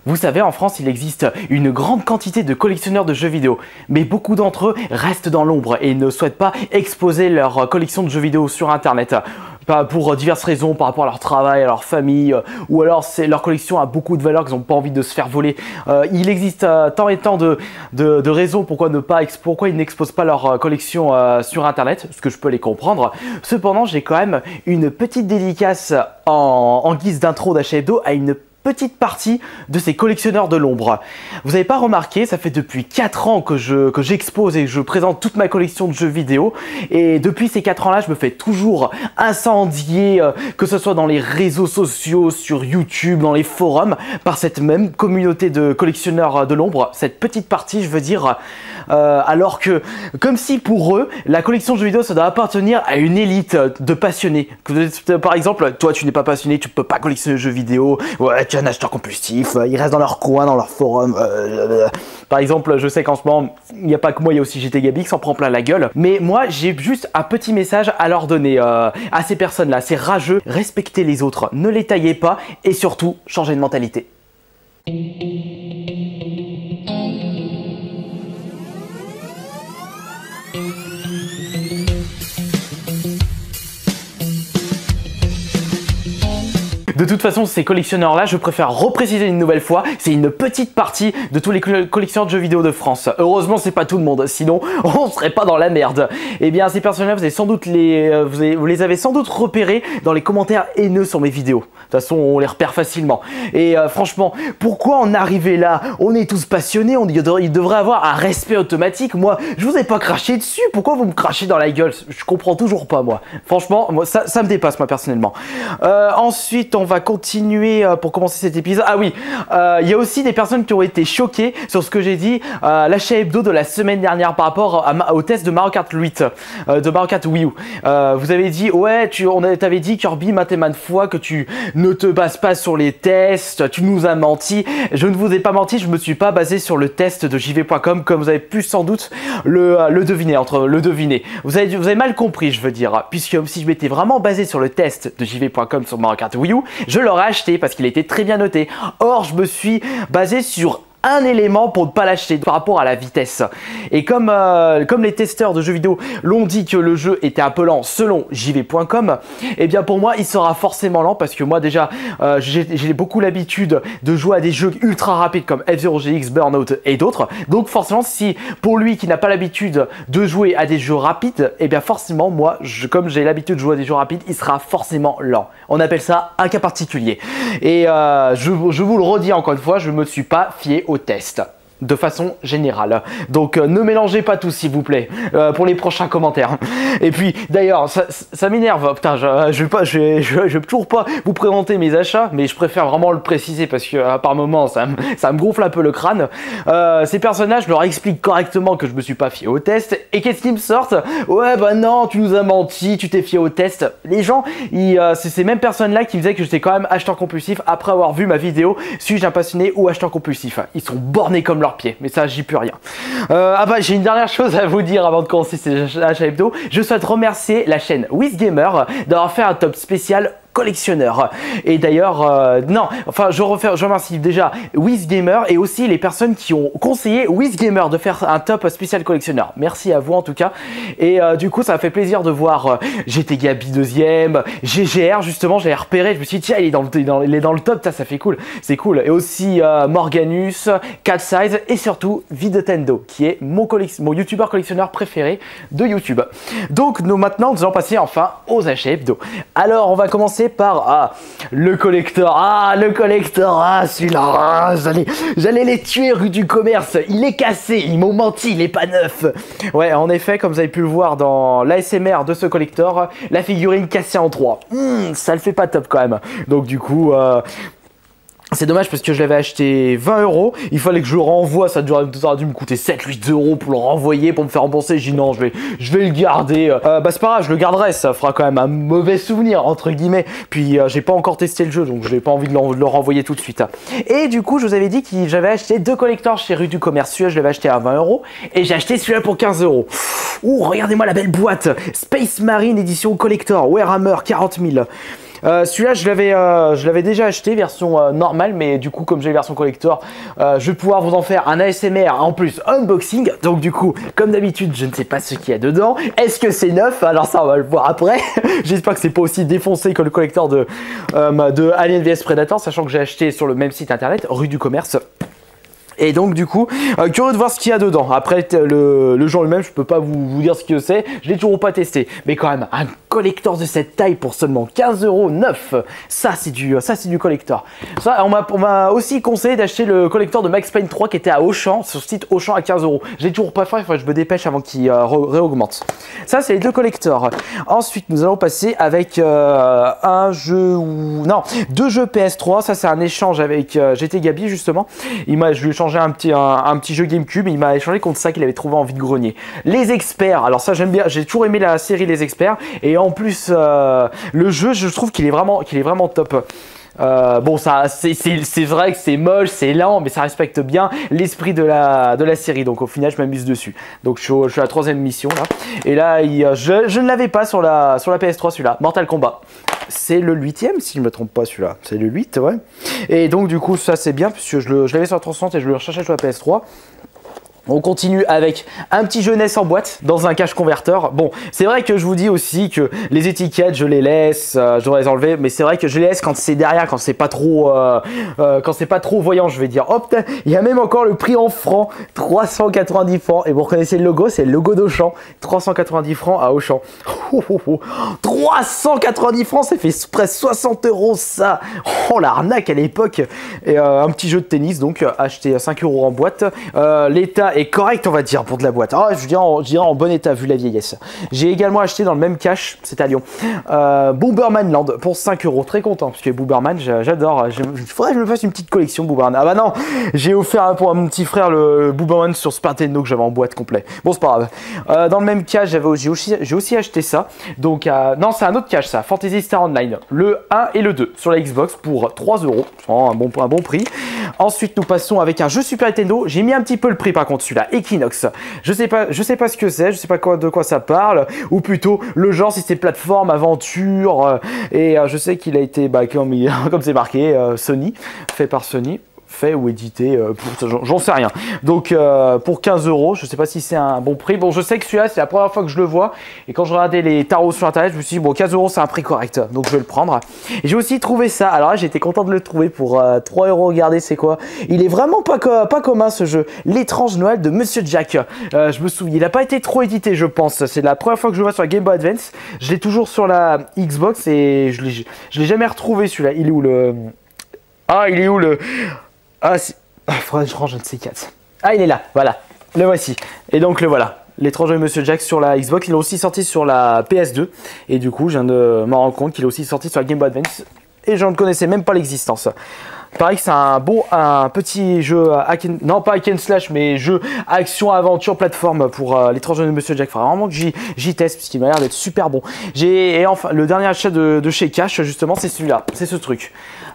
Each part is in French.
Vous savez, en France, il existe une grande quantité de collectionneurs de jeux vidéo, mais beaucoup d'entre eux restent dans l'ombre et ne souhaitent pas exposer leur collection de jeux vidéo sur Internet. Pour diverses raisons, par rapport à leur travail, à leur famille, ou alors leur collection a beaucoup de valeur qu'ils n'ont pas envie de se faire voler. Il existe tant et tant de raisons pourquoi ils n'exposent pas leur collection sur Internet, ce que je peux les comprendre. Cependant, j'ai quand même une petite dédicace en guise d'intro d'Achat Hebdo à une petite partie de ces collectionneurs de l'ombre. Vous n'avez pas remarqué, ça fait depuis 4 ans que j'expose et que je présente toute ma collection de jeux vidéo, et depuis ces 4 ans-là, je me fais toujours incendier, que ce soit dans les réseaux sociaux, sur YouTube, dans les forums, par cette même communauté de collectionneurs de l'ombre, cette petite partie, je veux dire, alors que, comme si pour eux, la collection de jeux vidéo, ça doit appartenir à une élite de passionnés. Par exemple, toi, tu n'es pas passionné, tu peux pas collectionner les jeux vidéo, ouais, tu es un acheteur compulsif, ils restent dans leur coin, dans leur forum. Par exemple, je sais qu'en ce moment, il n'y a pas que moi, il y a aussi GT Gabi qui s'en prend plein la gueule. Mais moi, j'ai juste un petit message à leur donner à ces personnes-là, ces rageux. Respectez les autres, ne les taillez pas et surtout, changez de mentalité. De toute façon, ces collectionneurs-là, je préfère repréciser une nouvelle fois, c'est une petite partie de tous les collectionneurs de jeux vidéo de France. Heureusement, c'est pas tout le monde, sinon on serait pas dans la merde. Eh bien, ces personnes-là, vous les avez sans doute repérés dans les commentaires haineux sur mes vidéos. De toute façon, on les repère facilement. Et franchement, pourquoi en arriver là? On est tous passionnés, il devrait avoir un respect automatique. Moi, je vous ai pas craché dessus, pourquoi vous me crachez dans la gueule? Je comprends toujours pas, moi. Franchement, moi, ça me dépasse, moi, personnellement. Ensuite, on va continuer pour commencer cet épisode. Ah oui, il y a aussi des personnes qui ont été choquées sur ce que j'ai dit l'achat hebdo de la semaine dernière par rapport au test de Mario Kart 8, de Mario Kart Wii U. Vous avez dit, ouais, t'avais dit Kirby maintes et maintes fois que tu ne te bases pas sur les tests, tu nous as menti. Je ne vous ai pas menti, je me suis pas basé sur le test de jv.com comme vous avez pu sans doute le deviner. Vous avez mal compris, je veux dire, puisque si je m'étais vraiment basé sur le test de jv.com sur Mario Kart Wii U, je l'aurais acheté parce qu'il était très bien noté. Or, je me suis basé sur un élément pour ne pas l'acheter par rapport à la vitesse. Et comme les testeurs de jeux vidéo l'ont dit que le jeu était un peu lent selon jv.com, et bien pour moi il sera forcément lent parce que moi déjà j'ai beaucoup l'habitude de jouer à des jeux ultra rapides comme F-Zero GX, Burnout et d'autres. Donc forcément si pour lui qui n'a pas l'habitude de jouer à des jeux rapides, et bien forcément moi comme j'ai l'habitude de jouer à des jeux rapides, il sera forcément lent. On appelle ça un cas particulier. Et je vous le redis encore une fois, je ne me suis pas fié au test de façon générale. Donc ne mélangez pas tout s'il vous plaît pour les prochains commentaires. Et puis d'ailleurs ça m'énerve, putain, je vais toujours pas vous présenter mes achats, mais je préfère vraiment le préciser parce que par moments ça me gonfle un peu le crâne. Ces personnages, je leur explique correctement que je me suis pas fié au test, et qu'est-ce qu'ils me sortent? Ouais bah non, tu nous as menti, tu t'es fié au test. Les gens, c'est ces mêmes personnes là qui disaient que j'étais quand même acheteur compulsif après avoir vu ma vidéo suis-je un passionné ou acheteur compulsif. Ils sont bornés comme leurs pieds, mais ça j'y peux rien. Ah bah j'ai une dernière chose à vous dire avant de commencer ces achats hebdo. Je souhaite remercier la chaîne WizGamer d'avoir fait un top spécial collectionneur. Et d'ailleurs, non, enfin je remercie déjà WizGamer et aussi les personnes qui ont conseillé WizGamer de faire un top spécial collectionneur. Merci à vous en tout cas. Et du coup, ça m'a fait plaisir de voir GT Gabi 2ème, GGR justement, j'avais repéré, je me suis dit tiens, il est dans le top, ça fait cool, c'est cool. Et aussi Morganus, Cat Size et surtout Videtendo qui est mon youtubeur collectionneur préféré de YouTube. Donc maintenant, nous allons passer enfin aux achats hebdo. Alors, on va commencer par le collector. Celui-là, j'allais les tuer rue du commerce. Il est cassé, ils m'ont menti, il est pas neuf. Ouais, en effet, comme vous avez pu le voir dans l'ASMR de ce collector, la figurine cassée en 3. Ça le fait pas top quand même. Donc du coup, c'est dommage parce que je l'avais acheté 20 €. Il fallait que je le renvoie. Ça aurait dû me coûter 7-8 € pour le renvoyer, pour me faire rembourser. J'ai dit non, je vais le garder. Bah c'est pas grave, je le garderai. Ça fera quand même un mauvais souvenir entre guillemets. Puis j'ai pas encore testé le jeu, donc j'ai pas envie de le renvoyer tout de suite. Et du coup, je vous avais dit que j'avais acheté 2 collectors chez Rue du Commerce. Celui-là, je l'avais acheté à 20 € et j'ai acheté celui-là pour 15 €. Ouh, regardez-moi la belle boîte. Space Marine édition collector. Warhammer 40 000. Celui-là, je l'avais déjà acheté, version normale, mais du coup, comme j'ai la version collector, je vais pouvoir vous en faire un ASMR en plus unboxing. Donc du coup, comme d'habitude, je ne sais pas ce qu'il y a dedans. Est-ce que c'est neuf? Alors ça, on va le voir après. J'espère que c'est pas aussi défoncé que le collector de Alien vs Predator, sachant que j'ai acheté sur le même site internet, rue du Commerce. Et donc du coup, curieux de voir ce qu'il y a dedans. Après le jeu lui-même, je peux pas vous dire ce que c'est. Je l'ai toujours pas testé. Mais quand même, un collector de cette taille pour seulement 15 € neuf. Ça c'est du collector. Ça, on m'a aussi conseillé d'acheter le collector de Max Payne 3 qui était à Auchan, sur le site Auchan à 15 €. J'ai toujours pas fait, il faut que je me dépêche avant qu'il réaugmente. Ça c'est les deux collectors. Ensuite, nous allons passer avec deux jeux PS3. Ça c'est un échange avec GT Gabi justement. Je lui ai changé un petit jeu GameCube, il m'a échangé contre ça qu'il avait trouvé en vide-grenier. Les experts, alors ça j'aime bien, j'ai toujours aimé la série Les Experts, et en plus le jeu, je trouve qu'il est vraiment top. Bon, ça, c'est vrai que c'est moche, c'est lent, mais ça respecte bien l'esprit de la série. Donc au final, je m'amuse dessus. Donc je suis à la 3e mission là. Et là, je ne l'avais pas sur la PS3 celui-là. Mortal Kombat. C'est le 8e si je ne me trompe pas celui-là. C'est le 8, ouais. Et donc du coup, ça c'est bien puisque je l'avais sur la 360 et je le recherchais sur la PS3. On continue avec un petit jeunesse en boîte dans un cache converteur. Bon, c'est vrai que je vous dis aussi que les étiquettes, je les laisse, je devrais les enlever, mais c'est vrai que je les laisse quand c'est derrière, quand c'est pas trop voyant, je vais dire. Hop, il y a même encore le prix en francs, 390 francs. Et vous reconnaissez le logo, c'est le logo d'Auchan, 390 francs à Auchan. 390 francs, ça fait presque 60 € ça. Oh l'arnaque à l'époque. Et un petit jeu de tennis, donc acheté à 5 € en boîte. L'état est correct, on va dire, pour de la boîte. Ah, je dirais en bon état vu la vieillesse. J'ai également acheté dans le même cache, c'est à Lyon, Bomberman Land pour 5 €. Très content parce que Bomberman, j'adore. Il faudrait que je me fasse une petite collection Bomberman. Ah bah non, j'ai offert pour mon petit frère le Bomberman sur Super Nintendo que j'avais en boîte complet. Bon, c'est pas grave. Dans le même cache, j'ai aussi acheté ça. Donc, non, c'est un autre cache ça. Fantasy Star Online, le 1 et le 2 sur la Xbox pour 3 €. Un bon prix. Ensuite, nous passons avec un jeu Super Nintendo. J'ai mis un petit peu le prix par contre. Celui-là, Equinox. Je sais pas ce que c'est, je sais pas de quoi ça parle, ou plutôt le genre si c'est plateforme, aventure, et je sais qu'il a été, comme c'est marqué, Sony, fait par Sony. Fait ou édité, j'en sais rien. Donc pour 15 €, je sais pas si c'est un bon prix. Bon, je sais que celui-là c'est la première fois que je le vois, et quand je regardais les tarots sur internet, je me suis dit bon, 15 € c'est un prix correct, donc je vais le prendre. Et j'ai aussi trouvé ça, alors là j'étais content de le trouver pour 3 €. Regardez c'est quoi, il est vraiment pas commun ce jeu, L'étrange Noël de Monsieur Jack. Je me souviens, il n'a pas été trop édité je pense, c'est la première fois que je le vois sur la Game Boy Advance. Je l'ai toujours sur la Xbox et je l'ai jamais retrouvé celui-là. Il est où le... Ah, il est où le... Ah, faudrait que je range un de ces 4. Ah, il est là, voilà, le voici. Et donc le voilà, L'étrange de Monsieur Jack sur la Xbox. Il est aussi sorti sur la PS2. Et du coup, je viens de m'en rendre compte qu'il est aussi sorti sur la Game Boy Advance. Et je ne connaissais même pas l'existence. Pareil que c'est un petit jeu, non pas hack and slash, mais jeu action, aventure, plateforme pour l'étrange de Monsieur Jack. Il faudra vraiment que j'y teste, puisqu'il m'a l'air d'être super bon. Et enfin, le dernier achat de chez Cash, justement, c'est celui-là, c'est ce truc.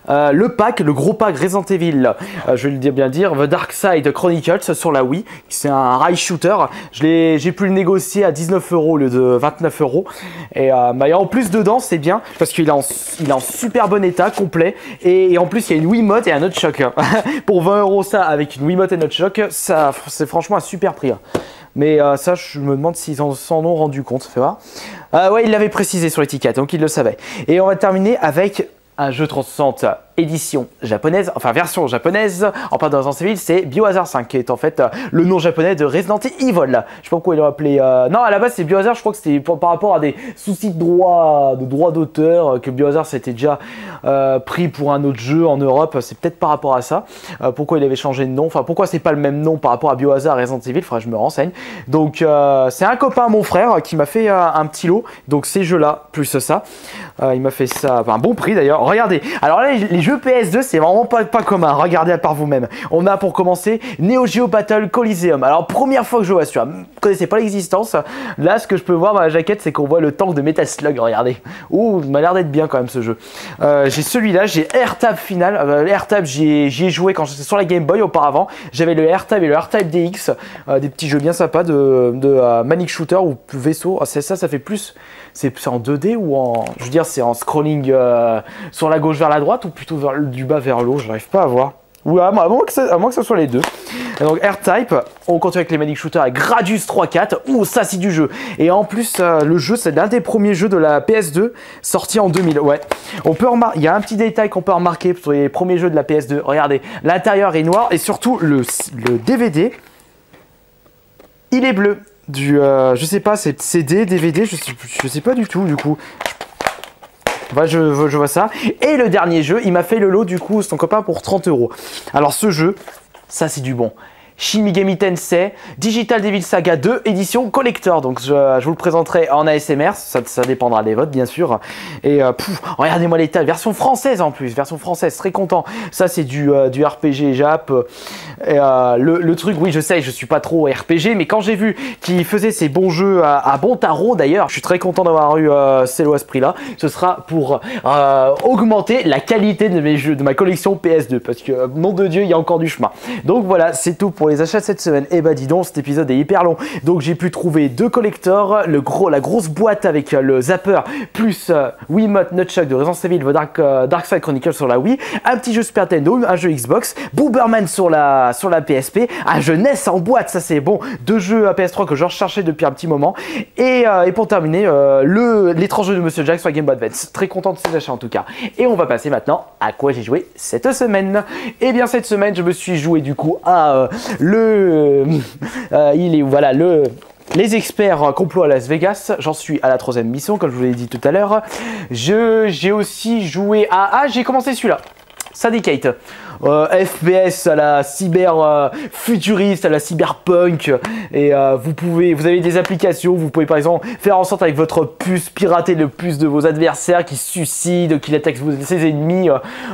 Le pack, le gros pack Resident Evil, je vais le bien dire, The Dark Side Chronicles sur la Wii, c'est un rail shooter. J'ai pu le négocier à 19 € au lieu de 29 €. Et en plus dedans, c'est bien parce qu'il est en super bon état, complet. Et en plus, il y a une Wiimote et un nunchuck. Pour 20 € ça, avec une Wiimote et un nunchuck, ça c'est franchement un super prix. Mais ça, je me demande s'ils s'en ont rendu compte. Fais voir. Ouais, il l'avait précisé sur l'étiquette, donc il le savait. Et on va terminer avec un jeu 360 édition japonaise, enfin version japonaise, en parlant de Resident Evil, c'est Biohazard 5, qui est en fait le nom japonais de Resident Evil. Je sais pas pourquoi ils l'ont appelé... Non, à la base c'est Biohazard, je crois que c'était par rapport à des soucis de droit d'auteur, que Biohazard s'était déjà pris pour un autre jeu en Europe, c'est peut-être par rapport à ça. Pourquoi il avait changé de nom, enfin pourquoi c'est pas le même nom par rapport à Biohazard et Resident Evil, faudrait que je me renseigne. Donc c'est un copain, mon frère, qui m'a fait un petit lot, donc ces jeux-là, plus ça. Il m'a fait ça, enfin, un bon prix d'ailleurs. Regardez, alors là les jeux jeux PS2, c'est vraiment pas commun, regardez par vous-même. On a pour commencer Neo Geo Battle Coliseum. Alors première fois que je vois celui-là, je ne connaissais pas l'existence. Là ce que je peux voir dans la jaquette, c'est qu'on voit le tank de Metal Slug, regardez. Ouh, il m'a l'air d'être bien quand même ce jeu. J'ai celui-là, j'ai R-Tab Final. R-Tab, j'y ai joué quand j'étais sur la Game Boy auparavant. J'avais le R-Tab et le R-Tab DX, des petits jeux bien sympas de Manic Shooter ou vaisseau. Ça fait plus... C'est en 2D ou en... Je veux dire, c'est en scrolling sur la gauche vers la droite ou plutôt du bas vers le haut, j'arrive pas à voir. Ou à moins que ça soit les deux. Et donc R-Type, on continue avec les Manic Shooter avec Gradius 3-4. Ouh, ça c'est du jeu. Et en plus, le jeu, c'est l'un des premiers jeux de la PS2 sorti en 2000. Ouais. On peut il y a un petit détail qu'on peut remarquer sur les premiers jeux de la PS2. Regardez, l'intérieur est noir et surtout le DVD, il est bleu. Je sais pas, c'est CD, DVD, je sais pas du tout du coup. Voilà, je vois ça. Et le dernier jeu, il m'a fait le lot du coup, son copain pour 30 €. Alors ce jeu, ça c'est du bon. Shin Megami Tensei Digital Devil Saga 2 édition collector. Donc je vous le présenterai en ASMR, ça dépendra des votes bien sûr. Et regardez-moi l'état, version française en plus, version française, très content. Ça c'est du RPG Jap. Et, le truc, oui je sais, je suis pas trop RPG, mais quand j'ai vu qu'il faisait ces bons jeux à bon tarot d'ailleurs, je suis très content d'avoir eu Cello à ce prix là. Ce sera pour augmenter la qualité de mes jeux, de ma collection PS2, parce que nom de Dieu, il y a encore du chemin. Donc voilà, c'est tout pour les achats de cette semaine. Et bah dis donc, cet épisode est hyper long. Donc j'ai pu trouver deux collectors, la grosse boîte avec le zapper, plus Wiimote Nunchuck de Resident Evil Dark Side Chronicles sur la Wii, un petit jeu Super Nintendo, un jeu Xbox, Booberman sur la PSP, un jeu NES en boîte, ça c'est bon, deux jeux à PS3 que je recherchais depuis un petit moment. Et pour terminer, l'étrange jeu de Monsieur Jack sur la Game Boy Advance. Très content de ces achats en tout cas. Et on va passer maintenant à quoi j'ai joué cette semaine. Et bien cette semaine, je me suis joué du coup à les experts complot à Las Vegas. J'en suis à la 3e mission, comme je vous l'ai dit tout à l'heure. J'ai aussi joué à... j'ai commencé celui-là. Syndicate. FPS à la cyber futuriste, à la cyberpunk, et vous avez des applications, vous pouvez par exemple faire en sorte avec votre puce pirater le puce de vos adversaires qui se suicident, qui attaquent ses ennemis.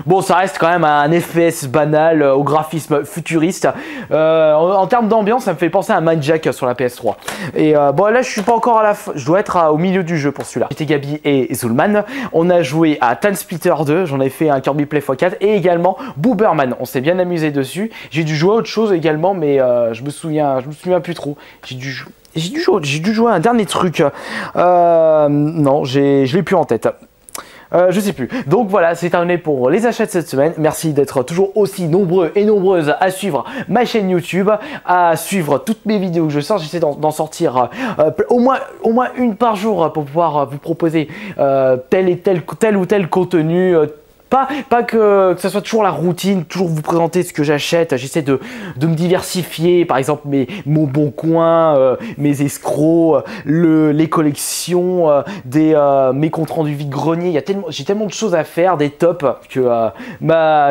Bon, ça reste quand même un FPS banal au graphisme futuriste. En termes d'ambiance, ça me fait penser à Mindjack sur la PS3. Et bon, là je suis pas encore à la fin, je dois être au milieu du jeu pour celui-là. J'étais Gabi et Zulman. On a joué à Splitter 2, j'en ai fait un Kirby Play x4 et également Booberman. On s'est bien amusé dessus. J'ai dû jouer à autre chose également, mais je me souviens plus trop. J'ai dû jouer à un dernier truc. Non, je l'ai plus en tête. Je sais plus. Donc voilà, c'est terminé pour les achats de cette semaine. Merci d'être toujours aussi nombreux et nombreuses à suivre ma chaîne YouTube, à suivre toutes mes vidéos que je sors. J'essaie d'en sortir au moins une par jour pour pouvoir vous proposer tel ou tel contenu. Pas que ça soit toujours la routine, toujours vous présenter ce que j'achète. J'essaie de me diversifier, par exemple mon bon coin, mes escrocs, les collections, mes comptes rendus vide-grenier. J'ai tellement de choses à faire, des tops, que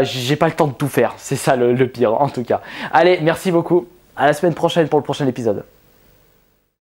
j'ai pas le temps de tout faire. C'est ça le pire en tout cas. Allez, merci beaucoup. À la semaine prochaine pour le prochain épisode.